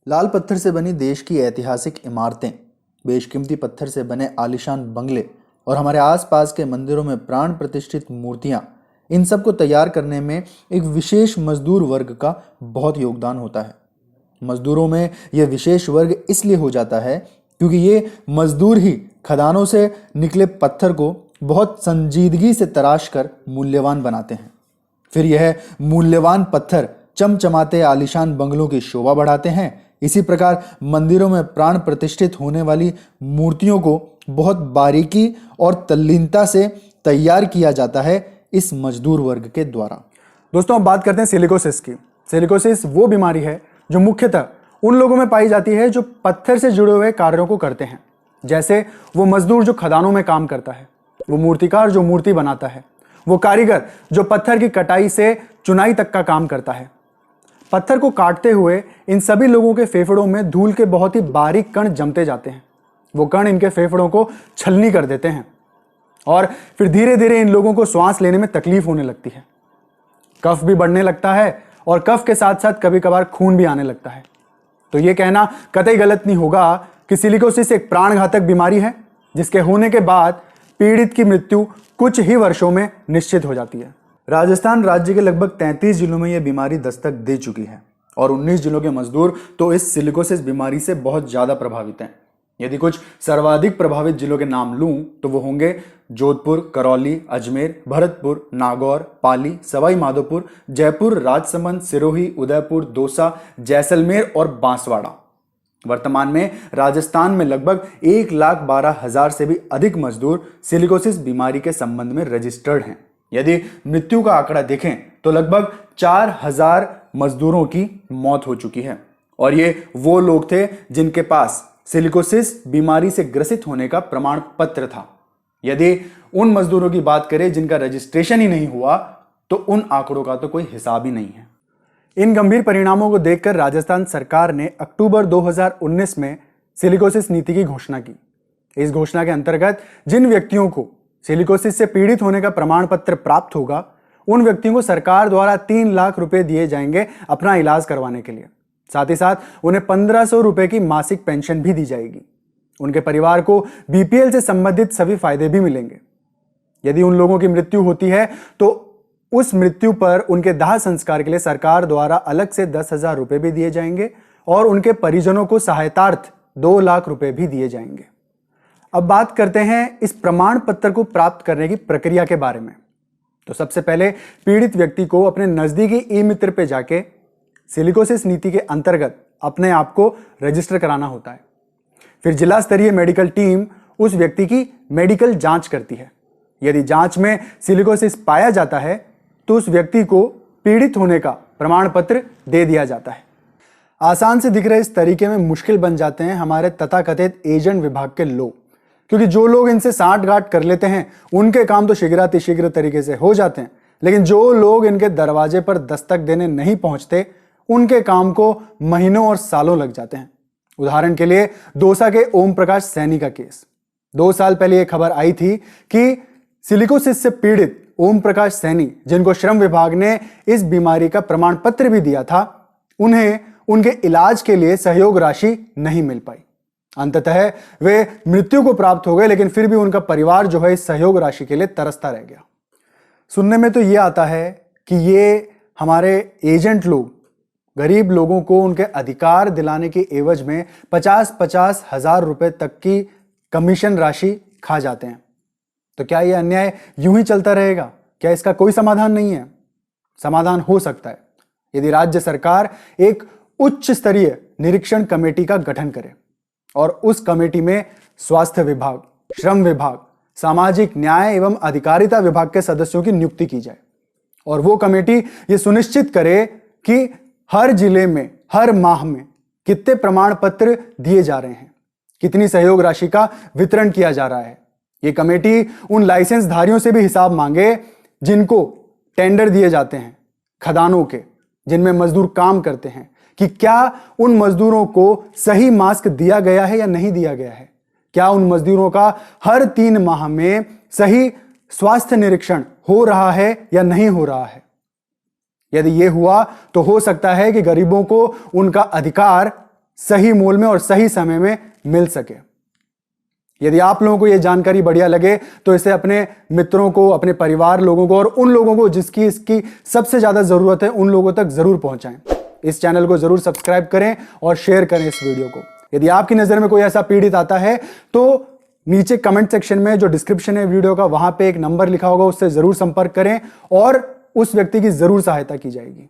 लाल पत्थर से बनी देश की ऐतिहासिक इमारतें, बेशकीमती पत्थर से बने आलीशान बंगले और हमारे आसपास के मंदिरों में प्राण प्रतिष्ठित मूर्तियां, इन सब को तैयार करने में एक विशेष मजदूर वर्ग का बहुत योगदान होता है। मजदूरों में यह विशेष वर्ग इसलिए हो जाता है क्योंकि ये मजदूर ही खदानों से निकले पत्थर को बहुत संजीदगी से तराश कर मूल्यवान बनाते हैं। फिर यह मूल्यवान पत्थर चमचमाते आलीशान बंगलों की शोभा बढ़ाते हैं। इसी प्रकार मंदिरों में प्राण प्रतिष्ठित होने वाली मूर्तियों को बहुत बारीकी और तल्लीनता से तैयार किया जाता है इस मजदूर वर्ग के द्वारा। दोस्तों, अब बात करते हैं सिलिकोसिस की। सिलिकोसिस वो बीमारी है जो मुख्यतः उन लोगों में पाई जाती है जो पत्थर से जुड़े हुए कार्यों को करते हैं, जैसे वो मजदूर जो खदानों में काम करता है, वो मूर्तिकार जो मूर्ति बनाता है, वो कारीगर जो पत्थर की कटाई से चुनाई तक का काम करता है। पत्थर को काटते हुए इन सभी लोगों के फेफड़ों में धूल के बहुत ही बारीक कण जमते जाते हैं। वो कण इनके फेफड़ों को छलनी कर देते हैं और फिर धीरे धीरे इन लोगों को श्वास लेने में तकलीफ होने लगती है। कफ भी बढ़ने लगता है और कफ के साथ साथ कभी कभार खून भी आने लगता है। तो ये कहना कतई गलत नहीं होगा कि सिलिकोसिस एक प्राणघातक बीमारी है जिसके होने के बाद पीड़ित की मृत्यु कुछ ही वर्षों में निश्चित हो जाती है। राजस्थान राज्य के लगभग 33 जिलों में यह बीमारी दस्तक दे चुकी है और 19 जिलों के मजदूर तो इस सिलिकोसिस बीमारी से बहुत ज्यादा प्रभावित हैं। यदि कुछ सर्वाधिक प्रभावित जिलों के नाम लूं तो वो होंगे जोधपुर, करौली, अजमेर, भरतपुर, नागौर, पाली, सवाई माधोपुर, जयपुर, राजसमंद, सिरोही, उदयपुर, दौसा, जैसलमेर और बांसवाड़ा। वर्तमान में राजस्थान में लगभग 1,12,000 से भी अधिक मजदूर सिलिकोसिस बीमारी के संबंध में रजिस्टर्ड हैं। यदि मृत्यु का आंकड़ा देखें तो लगभग 4,000 मजदूरों की मौत हो चुकी है और ये वो लोग थे जिनके पास सिलिकोसिस बीमारी से ग्रसित होने का प्रमाण पत्र था। यदि उन मजदूरों की बात करें जिनका रजिस्ट्रेशन ही नहीं हुआ तो उन आंकड़ों का तो कोई हिसाब ही नहीं है। इन गंभीर परिणामों को देखकर राजस्थान सरकार ने अक्टूबर 2019 में सिलिकोसिस नीति की घोषणा की। इस घोषणा के अंतर्गत जिन व्यक्तियों को सिलिकोसिस से पीड़ित होने का प्रमाण पत्र प्राप्त होगा, उन व्यक्तियों को सरकार द्वारा 3 लाख रुपए दिए जाएंगे अपना इलाज करवाने के लिए। साथ ही साथ उन्हें 1,500 रुपए की मासिक पेंशन भी दी जाएगी। उनके परिवार को बीपीएल से संबंधित सभी फायदे भी मिलेंगे। यदि उन लोगों की मृत्यु होती है तो उस मृत्यु पर उनके दाह संस्कार के लिए सरकार द्वारा अलग से 10,000 रुपए भी दिए जाएंगे और उनके परिजनों को सहायतार्थ 2 लाख रुपए भी दिए जाएंगे। अब बात करते हैं इस प्रमाण पत्र को प्राप्त करने की प्रक्रिया के बारे में। तो सबसे पहले पीड़ित व्यक्ति को अपने नजदीकी ई मित्र पे जाके सिलिकोसिस नीति के अंतर्गत अपने आप को रजिस्टर कराना होता है। फिर जिला स्तरीय मेडिकल टीम उस व्यक्ति की मेडिकल जांच करती है। यदि जांच में सिलिकोसिस पाया जाता है तो उस व्यक्ति को पीड़ित होने का प्रमाण पत्र दे दिया जाता है। आसान से दिख रहे इस तरीके में मुश्किल बन जाते हैं हमारे तथाकथित एजेंट विभाग के लोग, क्योंकि जो लोग इनसे साठगांठ कर लेते हैं उनके काम तो शीघ्रातिशीघ्र तरीके से हो जाते हैं, लेकिन जो लोग इनके दरवाजे पर दस्तक देने नहीं पहुंचते उनके काम को महीनों और सालों लग जाते हैं। उदाहरण के लिए दौसा के ओम प्रकाश सैनी का केस। 2 साल पहले यह खबर आई थी कि सिलिकोसिस से पीड़ित ओम प्रकाश सैनी, जिनको श्रम विभाग ने इस बीमारी का प्रमाण पत्र भी दिया था, उन्हें उनके इलाज के लिए सहयोग राशि नहीं मिल पाई। अंततः वे मृत्यु को प्राप्त हो गए, लेकिन फिर भी उनका परिवार जो है इस सहयोग राशि के लिए तरसता रह गया। सुनने में तो यह आता है कि ये हमारे एजेंट लोग गरीब लोगों को उनके अधिकार दिलाने की एवज में 50-50 हजार रुपए तक की कमीशन राशि खा जाते हैं। तो क्या यह अन्याय यूं ही चलता रहेगा? क्या इसका कोई समाधान नहीं है? समाधान हो सकता है यदि राज्य सरकार एक उच्च स्तरीय निरीक्षण कमेटी का गठन करे और उस कमेटी में स्वास्थ्य विभाग, श्रम विभाग, सामाजिक न्याय एवं अधिकारिता विभाग के सदस्यों की नियुक्ति की जाए और वो कमेटी यह सुनिश्चित करे कि हर जिले में हर माह में कितने प्रमाण पत्र दिए जा रहे हैं, कितनी सहयोग राशि का वितरण किया जा रहा है। ये कमेटी उन लाइसेंस धारियों से भी हिसाब मांगे जिनको टेंडर दिए जाते हैं खदानों के, जिनमें मजदूर काम करते हैं, कि क्या उन मजदूरों को सही मास्क दिया गया है या नहीं दिया गया है, क्या उन मजदूरों का हर 3 माह में सही स्वास्थ्य निरीक्षण हो रहा है या नहीं हो रहा है। यदि यह हुआ तो हो सकता है कि गरीबों को उनका अधिकार सही मोल में और सही समय में मिल सके। यदि आप लोगों को यह जानकारी बढ़िया लगे तो इसे अपने मित्रों को, अपने परिवार लोगों को और उन लोगों को जिसकी इसकी सबसे ज्यादा जरूरत है, उन लोगों तक जरूर पहुंचाएं। इस चैनल को जरूर सब्सक्राइब करें और शेयर करें इस वीडियो को। यदि आपकी नजर में कोई ऐसा पीड़ित आता है तो नीचे कमेंट सेक्शन में जो डिस्क्रिप्शन है वीडियो का, वहां पे एक नंबर लिखा होगा, उससे जरूर संपर्क करें और उस व्यक्ति की जरूर सहायता की जाएगी।